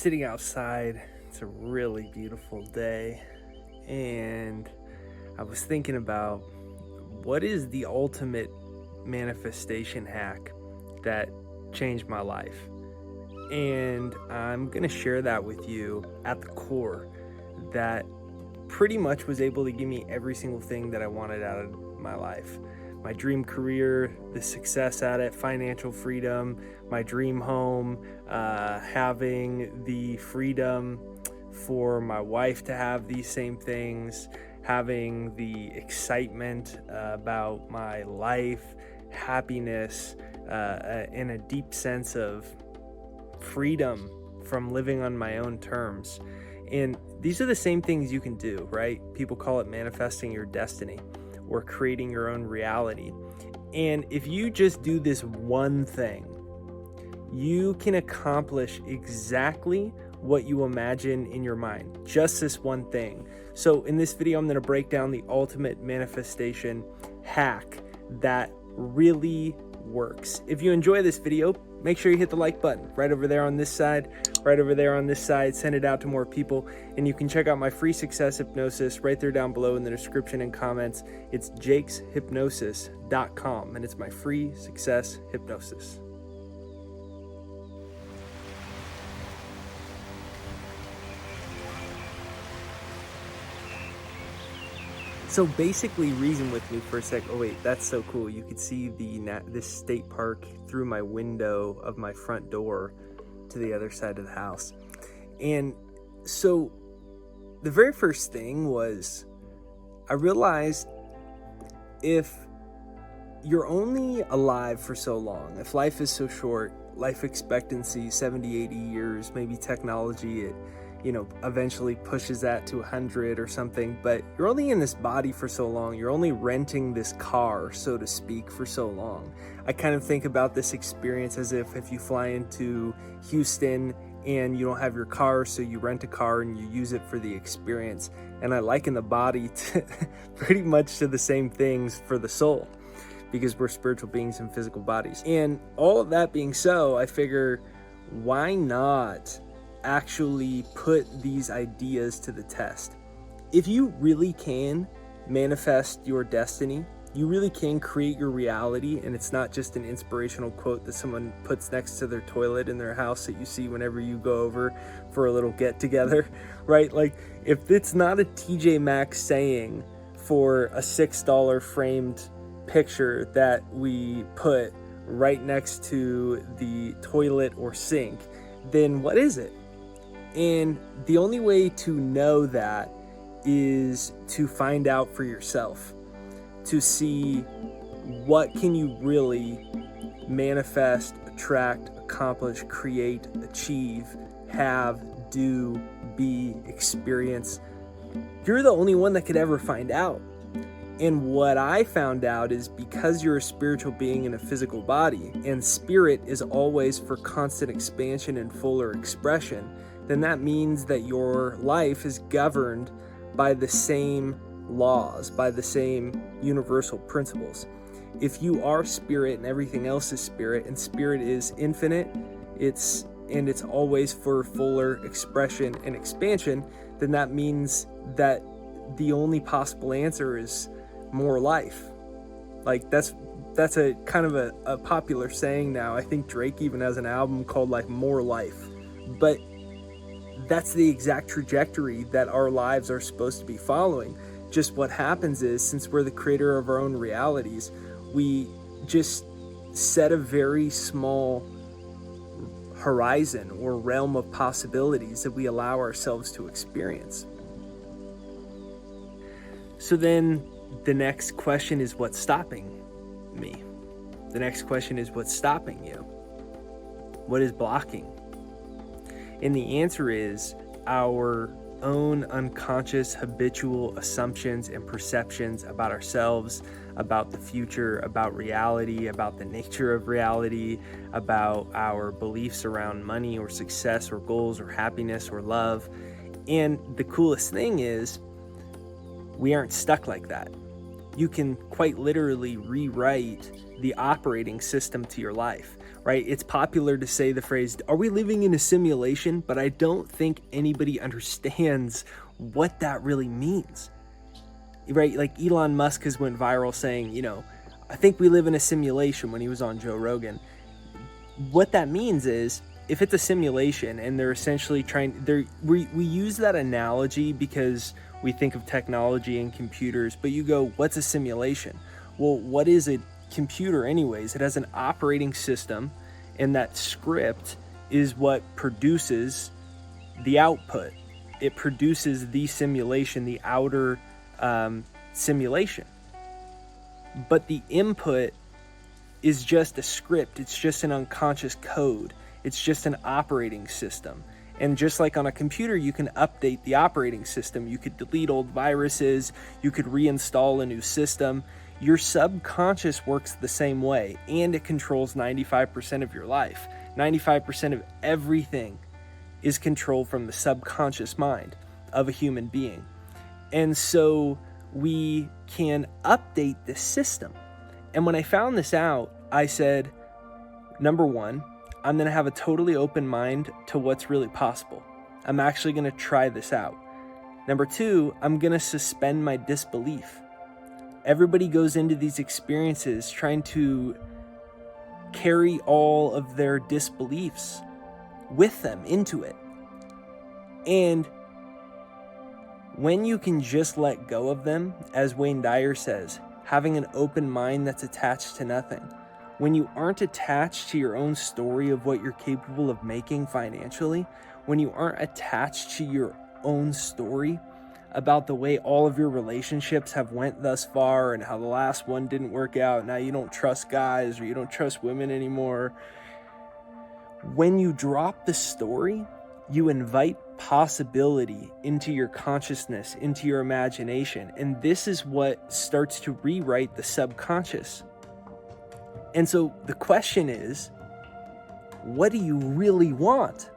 sitting outside. It's a really beautiful day, and I was thinking about what is the ultimate manifestation hack that changed my life. And I'm going to share that with you at the core that pretty much was able to give me every single thing that I wanted out of my life. My dream career, the success at it, financial freedom, my dream home, having the freedom for my wife to have these same things, having the excitement about my life, happiness, and a deep sense of freedom from living on my own terms. And these are the same things you can do, right? People call it manifesting your destiny or creating your own reality. And if you just do this one thing, you can accomplish exactly what you imagine in your mind. Just this one thing. So in this video, I'm going to break down the ultimate manifestation hack that really works. If you enjoy this video, make sure you hit the like button right over there on this side, right over there on this side. Send it out to more people. And you can check out my free success hypnosis right there down below in the description and comments. It's jakeshypnosis.com, and it's my free success hypnosis. So basically, reason with me for a sec. Oh wait, that's so cool. You could see this state park through my window of my front door to the other side of the house. And so the very first thing was I realized if you're only alive for so long, if life is so short, life expectancy 70, 80 years, maybe technology, it eventually pushes that to 100 or something, but you're only in this body for so long. You're only renting this car, so to speak, for so long. I kind of think about this experience as if you fly into Houston and you don't have your car, so you rent a car and you use it for the experience. And I liken the body to pretty much to the same things for the soul, because we're spiritual beings in physical bodies. And all of that being so, I figure, why not actually put these ideas to the test? If you really can manifest your destiny, you really can create your reality, and it's not just an inspirational quote that someone puts next to their toilet in their house that you see whenever you go over for a little get together, right? Like, if it's not a TJ Maxx saying for a $6 framed picture that we put right next to the toilet or sink, then what is it? And the only way to know that is to find out for yourself, to see what can you really manifest, attract, accomplish, create, achieve, have, do, be, experience. You're the only one that could ever find out. And what I found out is because you're a spiritual being in a physical body, and spirit is always for constant expansion and fuller expression, then that means that your life is governed by the same laws, by the same universal principles. If you are spirit and everything else is spirit, and spirit is infinite, it's always for fuller expression and expansion, then that means that the only possible answer is more life. Like, that's a kind of a popular saying now. I think Drake even has an album called like More Life. But that's the exact trajectory that our lives are supposed to be following. Just what happens is, since we're the creator of our own realities, we just set a very small horizon or realm of possibilities that we allow ourselves to experience. So then the next question is, what's stopping me? The next question is, what's stopping you? What is blocking? And the answer is our own unconscious habitual assumptions and perceptions about ourselves, about the future, about reality, about the nature of reality, about our beliefs around money or success or goals or happiness or love. And the coolest thing is, we aren't stuck like that. You can quite literally rewrite the operating system to your life. right? It's popular to say the phrase, are we living in a simulation? But I don't think anybody understands what that really means, right? Like Elon Musk has went viral saying, I think we live in a simulation when he was on Joe Rogan. What that means is, if it's a simulation and they're essentially we use that analogy because we think of technology and computers, but you go, what's a simulation? Well, what is a computer anyways? It has an operating system, and that script is what produces the output. It produces the simulation, the outer simulation. But the input is just a script. It's just an unconscious code. It's just an operating system. And just like on a computer, you can update the operating system. You could delete old viruses. You could reinstall a new system. Your subconscious works the same way, and it controls 95% of your life. 95% of everything is controlled from the subconscious mind of a human being. And so we can update the system. And when I found this out, I said, number one, I'm going to have a totally open mind to what's really possible. I'm actually going to try this out. Number two, I'm going to suspend my disbelief. Everybody goes into these experiences trying to carry all of their disbeliefs with them into it. And when you can just let go of them, as Wayne Dyer says, having an open mind that's attached to nothing, when you aren't attached to your own story of what you're capable of making financially, when you aren't attached to your own story about the way all of your relationships have went thus far and how the last one didn't work out, now you don't trust guys or you don't trust women anymore. When you drop the story, you invite possibility into your consciousness, into your imagination, and this is what starts to rewrite the subconscious. And so the question is, what do you really want?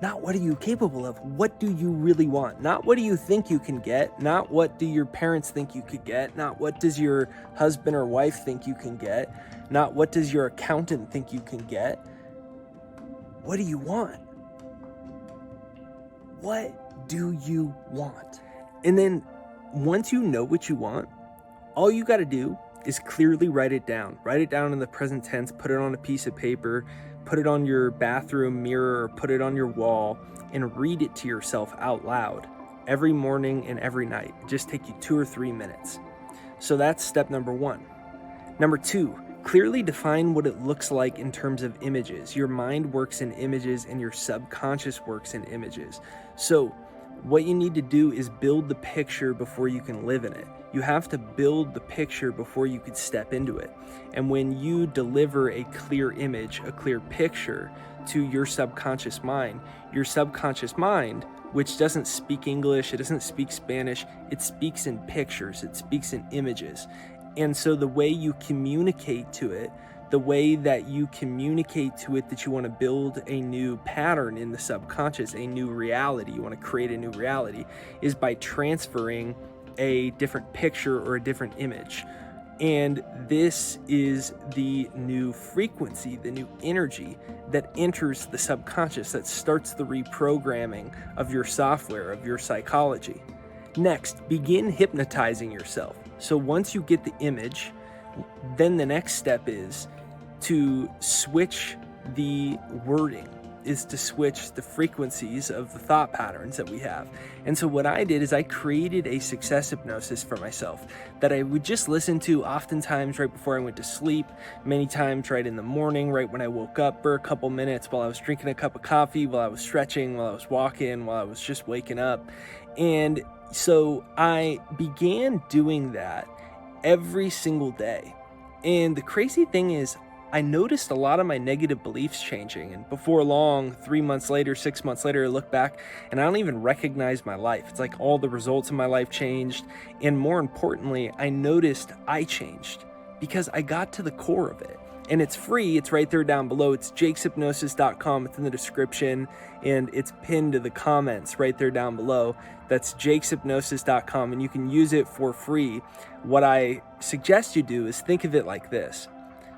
Not what are you capable of. What do you really want? Not what do you think you can get. Not what do your parents think you could get. Not what does your husband or wife think you can get. Not what does your accountant think you can get. What do you want? What do you want? And then once you know what you want, all you got to do is clearly write it down. Write it down in the present tense, put it on a piece of paper, put it on your bathroom mirror, or put it on your wall, and read it to yourself out loud every morning and every night. It just take you 2 or 3 minutes. So that's step number one. Number two, clearly define what it looks like in terms of images. Your mind works in images and your subconscious works in images. So what you need to do is build the picture before you can live in it. You have to build the picture before you could step into it. And when you deliver a clear image, a clear picture to your subconscious mind, which doesn't speak English, it doesn't speak Spanish, it speaks in pictures, it speaks in images. And so the way you communicate to it, that you want to build a new pattern in the subconscious, a new reality, you want to create a new reality, is by transferring a different picture or a different image. And this is the new frequency, the new energy that enters the subconscious, that starts the reprogramming of your software, of your psychology. Next, begin hypnotizing yourself. So once you get the image, then the next step is to switch the wording, is to switch the frequencies of the thought patterns that we have. And so what I did is I created a success hypnosis for myself that I would just listen to oftentimes right before I went to sleep, many times right in the morning, right when I woke up, for a couple minutes while I was drinking a cup of coffee, while I was stretching, while I was walking, while I was just waking up. And so I began doing that every single day. And the crazy thing is, I noticed a lot of my negative beliefs changing, and before long, 3 months later, 6 months later, I look back and I don't even recognize my life. It's like all the results of my life changed, and more importantly, I noticed I changed because I got to the core of it. And it's free, it's right there down below. It's jakeshypnosis.com, it's in the description, and it's pinned to the comments right there down below. That's jakeshypnosis.com, and you can use it for free. What I suggest you do is think of it like this.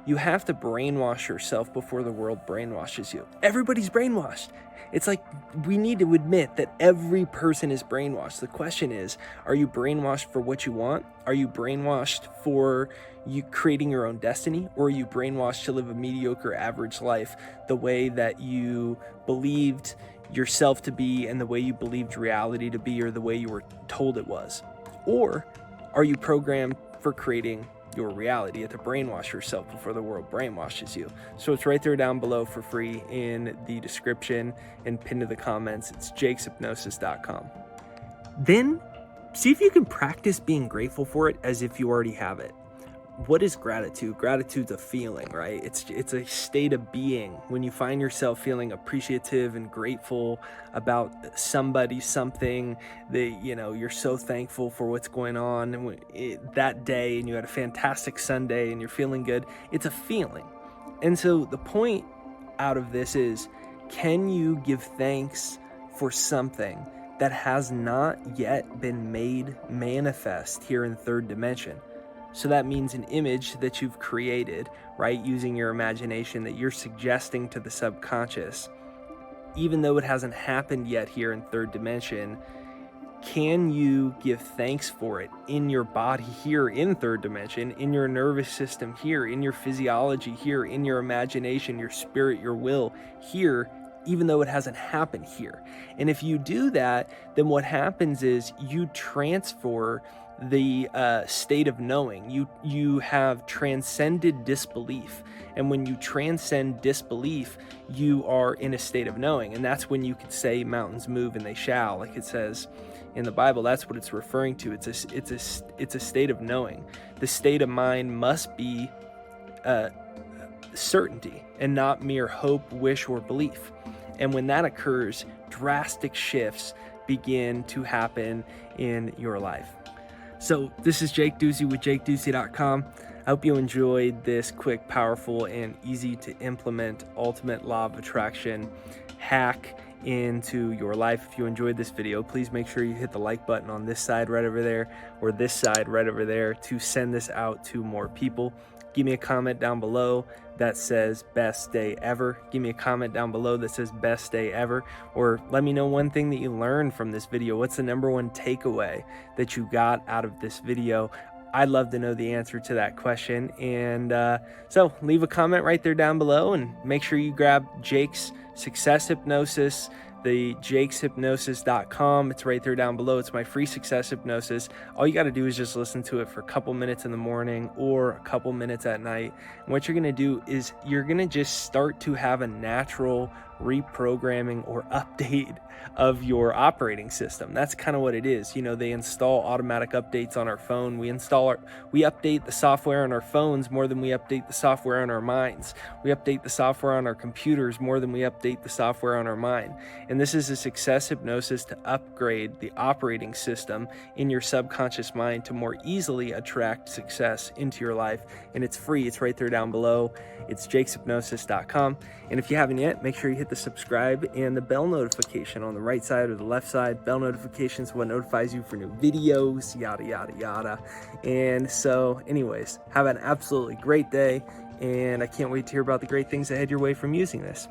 You have to brainwash yourself before the world brainwashes you. Everybody's brainwashed. It's like we need to admit that every person is brainwashed. The question is, are you brainwashed for what you want? Are you brainwashed for you creating your own destiny? Or are you brainwashed to live a mediocre, average life the way that you believed yourself to be and the way you believed reality to be, or the way you were told it was? Or are you programmed for creating your reality? You have to brainwash yourself before the world brainwashes you. So it's right there down below for free in the description and pinned to the comments. It's jakeshypnosis.com. Then see if you can practice being grateful for it as if you already have it. What is gratitude? Gratitude's a feeling, right? It's a state of being. When you find yourself feeling appreciative and grateful about somebody, something, that, you know, you're so thankful for what's going on that day, and you had a fantastic Sunday and you're feeling good. It's a feeling. And so the point out of this is, can you give thanks for something that has not yet been made manifest here in third dimension? So that means an image that you've created, right, using your imagination, that you're suggesting to the subconscious, even though it hasn't happened yet here in third dimension. Can you give thanks for it in your body here in third dimension, in your nervous system here, in your physiology here, in your imagination, your spirit, your will here, even though it hasn't happened here? And if you do that, then what happens is you transfer the state of knowing. You have transcended disbelief, and when you transcend disbelief, you are in a state of knowing. And that's when you could say mountains move and they shall, like it says in the Bible. That's what it's referring to. It's a state of knowing. The state of mind must be certainty and not mere hope, wish, or belief. And when that occurs, drastic shifts begin to happen in your life. So this is Jake Ducey with JakeDucey.com. I hope you enjoyed this quick, powerful, and easy to implement ultimate law of attraction hack into your life. If you enjoyed this video, please make sure you hit the like button on this side right over there, or this side right over there, to send this out to more people. Give me a comment down below that says best day ever. Give me a comment down below that says best day ever. Or let me know one thing that you learned from this video. What's the number one takeaway that you got out of this video? I'd love to know the answer to that question. And so leave a comment right there down below, and make sure you grab Jake's Success Hypnosis, the jakeshypnosis.com. It's right there down below. It's my free success hypnosis. All you got to do is just listen to it for a couple minutes in the morning or a couple minutes at night. And what you're going to do is you're going to just start to have a natural reprogramming or update of your operating system. That's kind of what it is. You know, they install automatic updates on our phone. We update the software on our phones more than we update the software on our minds. We update the software on our computers more than we update the software on our mind. And this is a success hypnosis to upgrade the operating system in your subconscious mind to more easily attract success into your life. And it's free. It's right there down below. It's jakeshypnosis.com. And if you haven't yet, make sure you hit the subscribe and the bell notification on the right side or the left side. Bell notifications, what notifies you for new videos, yada, yada, yada. And so anyways, have an absolutely great day. And I can't wait to hear about the great things that head your way from using this.